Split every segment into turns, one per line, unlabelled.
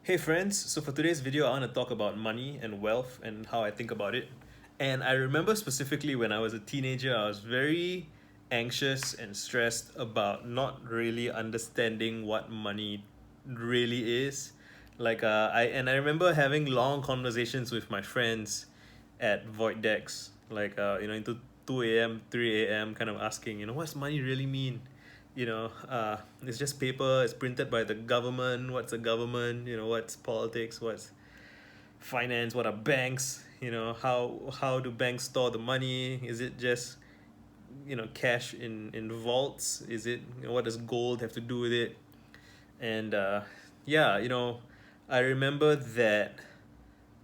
Hey friends, so for today's video I want to talk about money and wealth and how I think about it. And I remember specifically when I was a teenager, I was very anxious and stressed about not really understanding what money really is. I remember having long conversations with my friends at void decks, into 2 a.m., 3 a.m., kind of asking, what's money really mean? It's just paper, it's printed by the government. What's a government? What's politics? What's finance? What are banks? How do banks store the money? Is it just cash in vaults? Is it, what does gold have to do with it? And yeah, I remember that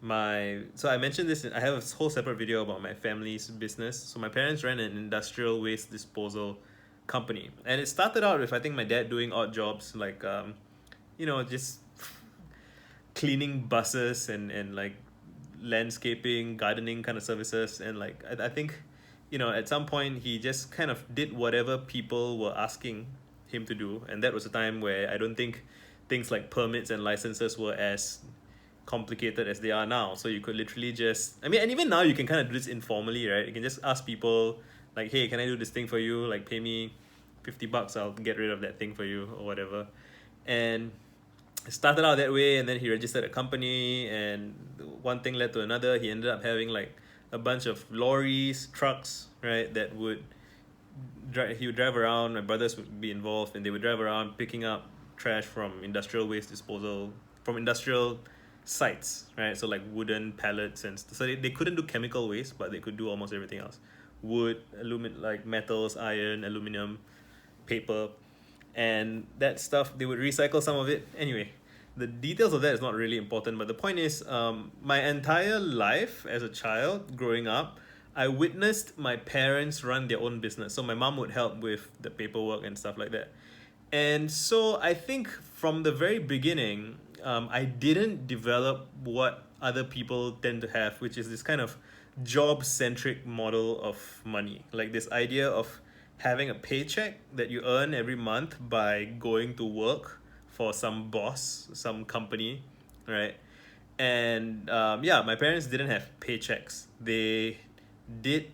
I mentioned this. I have a whole separate video about my family's business. So my parents ran an industrial waste disposal company, and it started out with, I think, my dad doing odd jobs like just cleaning buses and like landscaping, gardening kind of services. And I think at some point he just kind of did whatever people were asking him to do. And that was a time where I don't think things like permits and licenses were as complicated as they are now. So you could literally just, I mean, and even now you can kind of do this informally, right? You can just ask people like, hey, can I do this thing for you? Like, pay me $50, I'll get rid of that thing for you or whatever. And it started out that way, and then he registered a company, and one thing led to another. He ended up having like a bunch of lorries, trucks, right, that would drive, he would drive around. My brothers would be involved, and they would drive around picking up trash from industrial waste disposal, from industrial sites, right? So like wooden pallets so they couldn't do chemical waste, but they could do almost everything else: wood, like metals, iron, aluminum, paper. And that stuff, they would recycle some of it. Anyway, the details of that is not really important, but the point is, my entire life as a child growing up, I witnessed my parents run their own business. So my mom would help with the paperwork and stuff like that. And so I think from the very beginning, I didn't develop what other people tend to have, which is this kind of job centric model of money. Like this idea of having a paycheck that you earn every month by going to work for some boss, some company, right? And yeah, my parents didn't have paychecks. They did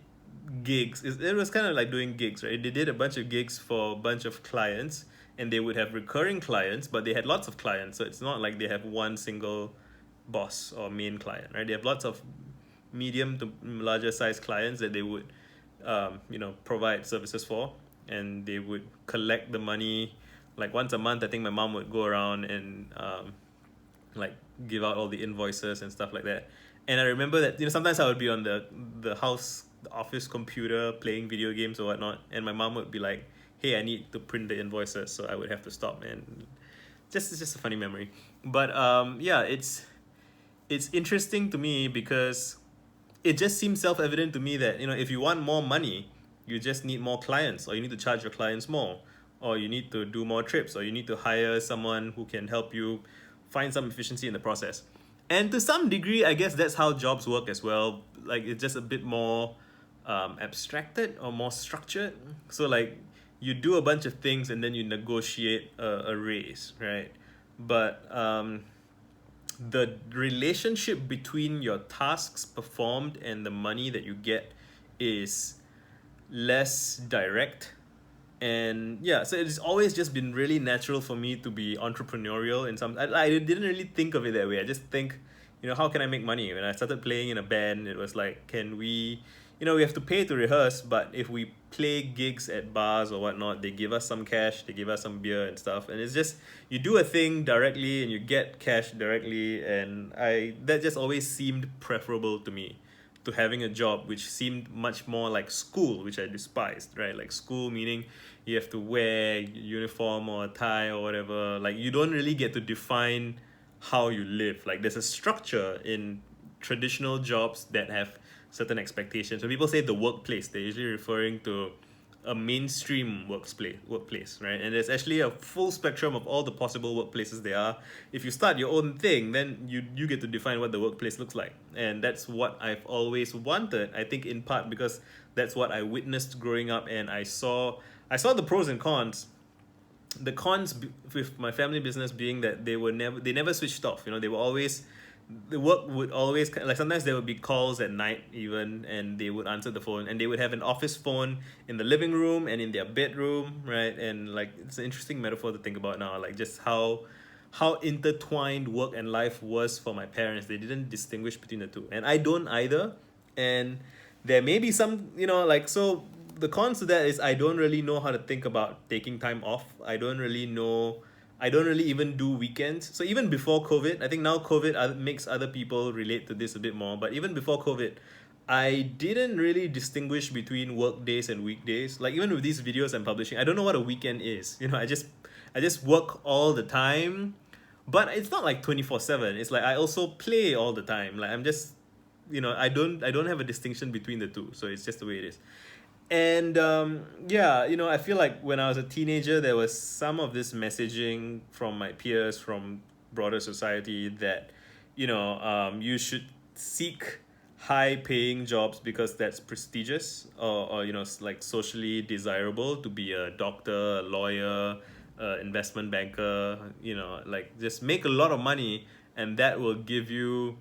gigs. It was kind of like doing gigs, right? They did a bunch of gigs for a bunch of clients, and they would have recurring clients, but they had lots of clients. So it's not like they have one single boss or main client, right? They have lots of medium to larger size clients that they would provide services for, and they would collect the money like once a month. I think my mom would go around and like give out all the invoices and stuff like that. And I remember that sometimes I would be on the office computer playing video games or whatnot, and my mom would be like, hey, I need to print the invoices, so I would have to stop. And it's just a funny memory. But yeah, it's interesting to me because it just seems self-evident to me that if you want more money, you just need more clients, or you need to charge your clients more, or you need to do more trips, or you need to hire someone who can help you find some efficiency in the process. And to some degree, I guess that's how jobs work as well. Like, it's just a bit more abstracted or more structured. So like, you do a bunch of things and then you negotiate a raise, right? But the relationship between your tasks performed and the money that you get is less direct. And yeah, so it's always just been really natural for me to be entrepreneurial in some. I didn't really think of it that way. I just think, how can I make money? When I started playing in a band, it was like, can we, we have to pay to rehearse, but if we play gigs at bars or whatnot, they give us some cash, they give us some beer and stuff. And it's just, you do a thing directly and you get cash directly. And that just always seemed preferable to me to having a job, which seemed much more like school, which I despised, right? Like school meaning you have to wear uniform or a tie or whatever. Like, you don't really get to define how you live. Like, there's a structure in traditional jobs that have certain expectations. When people say the workplace, they're usually referring to a mainstream workplace, right? And there's actually a full spectrum of all the possible workplaces there are. If you start your own thing, then you get to define what the workplace looks like. And that's what I've always wanted, I think, in part because that's what I witnessed growing up, and I saw the pros and cons the cons with my family business being that they never switched off. You know, they were always, the work would always, like sometimes there would be calls at night even, and they would answer the phone, and they would have an office phone in the living room and in their bedroom, right? And like it's an interesting metaphor to think about now, like just how intertwined work and life was for my parents. They didn't distinguish between the two, and I don't either. And there may be some, you know, like, so the cons to that is I don't really know how to think about taking time off. I don't really even do weekends. So even before COVID, I think now COVID makes other people relate to this a bit more, but even before COVID, I didn't really distinguish between work days and weekdays. Like even with these videos I'm publishing, I don't know what a weekend is. You know, I just work all the time, but it's not like 24/7. It's like I also play all the time. Like I'm just, you know, I don't have a distinction between the two. So it's just the way it is. And yeah, you know, I feel like when I was a teenager, there was some of this messaging from my peers, from broader society, that, you know, you should seek high paying jobs because that's prestigious, or you know, like socially desirable to be a doctor, a lawyer, investment banker, you know, like just make a lot of money, and that will give you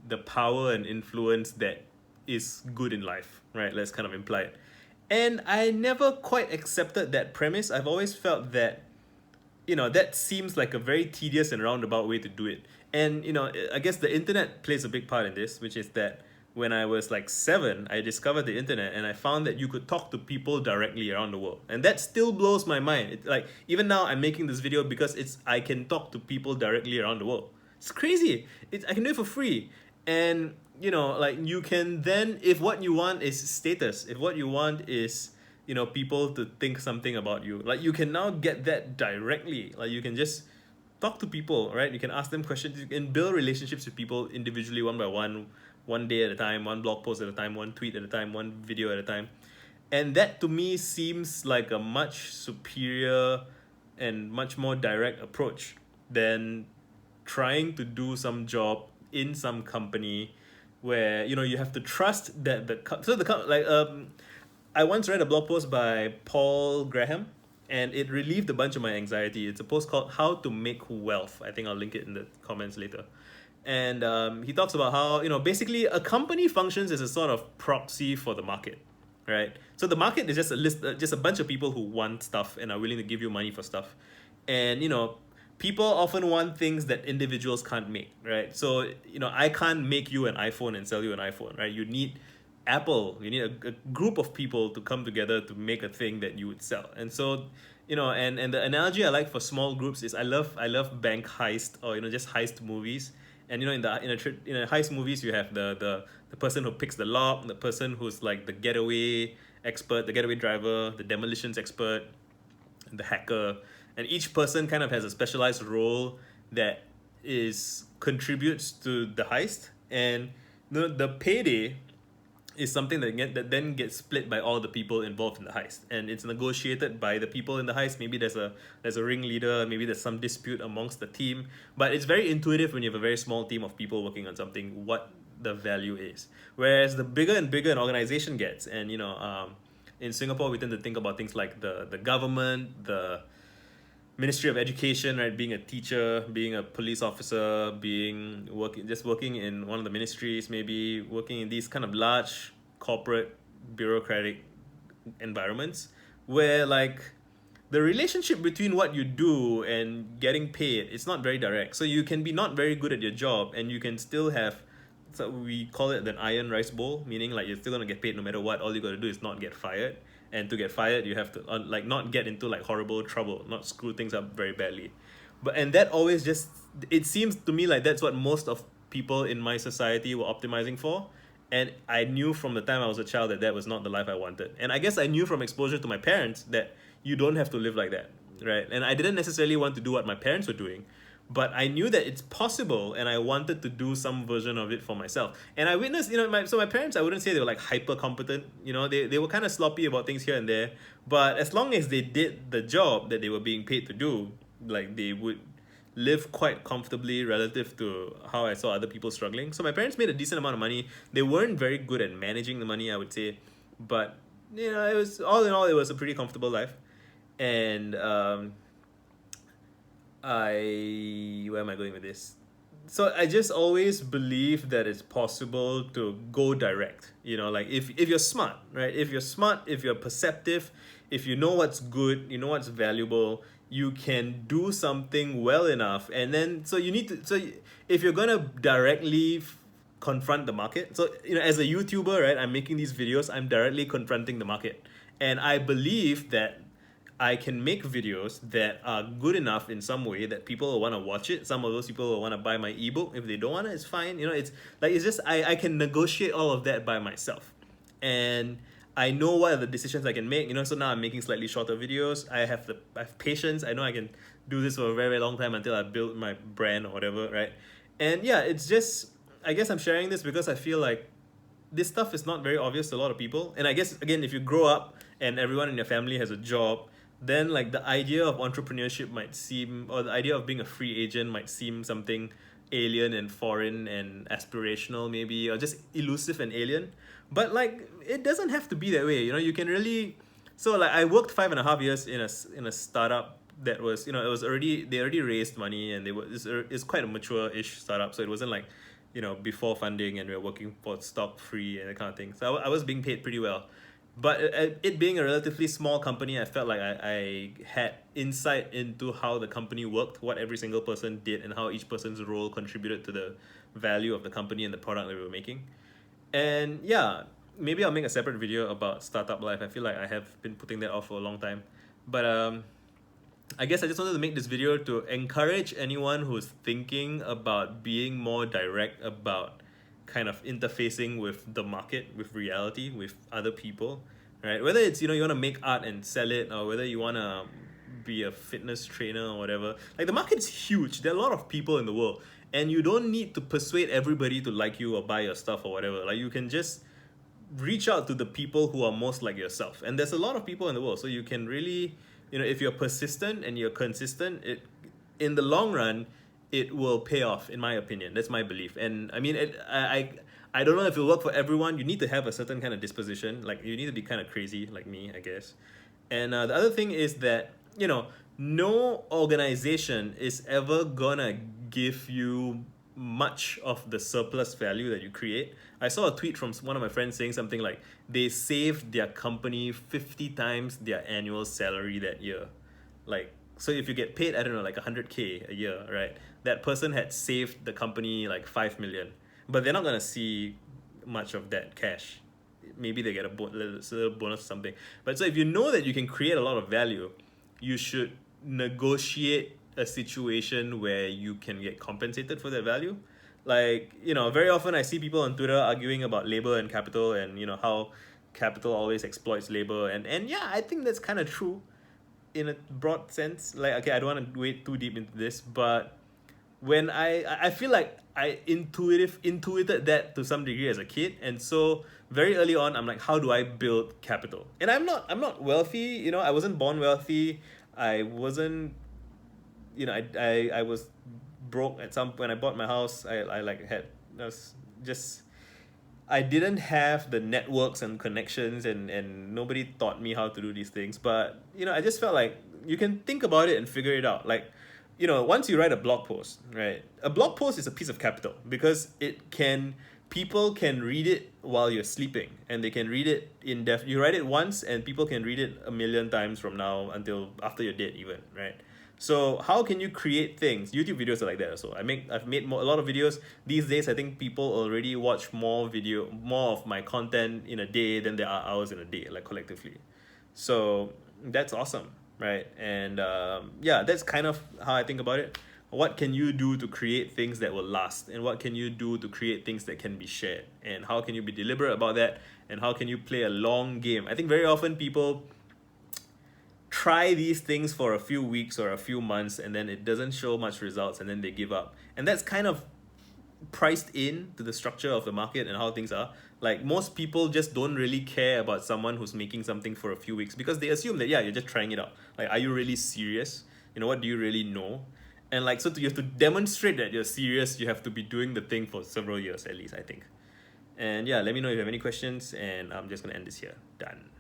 the power and influence that is good in life, right? Let's kind of imply it. And I never quite accepted that premise. I've always felt that, you know, that seems like a very tedious and roundabout way to do it. And, you know, I guess the internet plays a big part in this, which is that when I was like 7, I discovered the internet and I found that you could talk to people directly around the world. And that still blows my mind. It, like, even now I'm making this video because I can talk to people directly around the world. It's crazy. I can do it for free. And, you know, like you can then, if what you want is status, if what you want is, you know, people to think something about you, like you can now get that directly. Like you can just talk to people, right? You can ask them questions. You can build relationships with people individually, one by one day at a time, one blog post at a time, one tweet at a time, one video at a time. And that to me seems like a much superior and much more direct approach than trying to do some job in some company where, you know, you have to trust that I once read a blog post by Paul Graham, and it relieved a bunch of my anxiety. It's a post called "How to Make Wealth." I think I'll link it in the comments later. And he talks about how, you know, basically a company functions as a sort of proxy for the market, right? So the market is just a list, just a bunch of people who want stuff and are willing to give you money for stuff. And, you know, people often want things that individuals can't make, right? So, you know, I can't make you an iPhone and sell you an iPhone, right? You need Apple, you need a group of people to come together to make a thing that you would sell. And so, you know, and the analogy I like for small groups is I love bank heist, or, you know, just heist movies. And, you know, in a heist movies, you have the person who picks the lock, the person who's like the getaway expert, the getaway driver, the demolitions expert, the hacker, and each person kind of has a specialized role that is contributes to the heist. And the payday is something that then gets split by all the people involved in the heist, and it's negotiated by the people in the heist. Maybe there's a ringleader, maybe there's some dispute amongst the team, but it's very intuitive when you have a very small team of people working on something what the value is. Whereas the bigger and bigger an organization gets, and, you know, in Singapore we tend to think about things like the government, the Ministry of Education, right? Being a teacher, being a police officer, working in one of the ministries, maybe working in these kind of large corporate bureaucratic environments where, like, the relationship between what you do and getting paid, it's not very direct. So you can be not very good at your job and you can still have, so we call it the iron rice bowl, meaning like you're still gonna get paid no matter what. All you gotta do is not get fired. And to get fired, you have to like not get into like horrible trouble, not screw things up very badly. And that always just, it seems to me like that's what most of people in my society were optimizing for. And I knew from the time I was a child that was not the life I wanted. And I guess I knew from exposure to my parents that you don't have to live like that, right? And I didn't necessarily want to do what my parents were doing, but I knew that it's possible, and I wanted to do some version of it for myself. And I witnessed, you know, my parents, I wouldn't say they were like hyper competent, you know, they were kind of sloppy about things here and there, but as long as they did the job that they were being paid to do, like they would live quite comfortably relative to how I saw other people struggling. So my parents made a decent amount of money. They weren't very good at managing the money, I would say, but, you know, it was all in all, it was a pretty comfortable life. And where am I going with this? So I just always believe that it's possible to go direct. Like if you're smart, right? If you're smart, if you're perceptive, if you know what's good, you know what's valuable, you can do something well enough. And then so you need to if you're gonna directly confront the market. So as a YouTuber, right, I'm making these videos, I'm directly confronting the market. And I believe that I can make videos that are good enough in some way that people will want to watch it. Some of those people will want to buy my ebook. If they don't want it, it's fine. It's just I can negotiate all of that by myself. And I know what are the decisions I can make. So now I'm making slightly shorter videos. I have patience. I know I can do this for a very, very long time until I build my brand or whatever, right? And yeah, it's just, I guess I'm sharing this because I feel like this stuff is not very obvious to a lot of people. And I guess, again, if you grow up and everyone in your family has a job, then like the idea of entrepreneurship might seem, or the idea of being a free agent might seem something alien and foreign and aspirational maybe, or just elusive and alien. But like it doesn't have to be that way. You can really, so like I worked 5.5 years in a startup that was, it was already, they already raised money, and it's quite a mature-ish startup, so it wasn't like before funding and we were working for stock free and that kind of thing. So I was being paid pretty well. But it being a relatively small company, I felt like I had insight into how the company worked, what every single person did, and how each person's role contributed to the value of the company and the product that we were making. And yeah, maybe I'll make a separate video about startup life. I feel like I have been putting that off for a long time. But I guess I just wanted to make this video to encourage anyone who's thinking about being more direct about kind of interfacing with the market, with reality, with other people, right? Whether it's, you want to make art and sell it, or whether you want to be a fitness trainer or whatever. Like the market's huge. There are a lot of people in the world, and you don't need to persuade everybody to like you or buy your stuff or whatever. Like you can just reach out to the people who are most like yourself. And there's a lot of people in the world. So you can really, if you're persistent and you're consistent, in the long run, it will pay off, in my opinion. That's my belief. And I mean, I don't know if it'll work for everyone. You need to have a certain kind of disposition. Like you need to be kind of crazy like me, I guess. And the other thing is that, no organization is ever gonna give you much of the surplus value that you create. I saw a tweet from one of my friends saying something like they saved their company 50 times their annual salary that year. Like, so if you get paid, I don't know, like 100K a year, right? That person had saved the company like 5 million, but they're not gonna see much of that cash. Maybe they get a little bonus or something. But so if you know that you can create a lot of value, you should negotiate a situation where you can get compensated for that value. Like, very often I see people on Twitter arguing about labor and capital, and how capital always exploits labor, and yeah, I think that's kind of true in a broad sense. Like, okay, I don't want to wade too deep into this, but when I feel like I intuited that to some degree as a kid, and so very early on I'm like, how do I build capital? And I'm not wealthy, I wasn't born wealthy. I wasn't, I was broke at some when I bought my house. I didn't have the networks and connections, and nobody taught me how to do these things. But I just felt like you can think about it and figure it out. Like, once you write a blog post, right? A blog post is a piece of capital because people can read it while you're sleeping, and they can read it in depth. You write it once and people can read it 1,000,000 times from now until after you're dead even, right? So how can you create things? YouTube videos are like that also. I've made a lot of videos. These days, I think people already watch more of my content in a day than there are hours in a day, like collectively. So that's awesome, right? And yeah, that's kind of how I think about it. What can you do to create things that will last? And what can you do to create things that can be shared? And how can you be deliberate about that? And how can you play a long game? I think very often people try these things for a few weeks or a few months, and then it doesn't show much results, and then they give up. And that's kind of priced in to the structure of the market and how things are. Like, most people just don't really care about someone who's making something for a few weeks because they assume that, yeah, you're just trying it out. Like, are you really serious? What do you really know? And like, so you have to demonstrate that you're serious, you have to be doing the thing for several years at least, I think. And yeah, let me know if you have any questions, and I'm just gonna end this here. Done.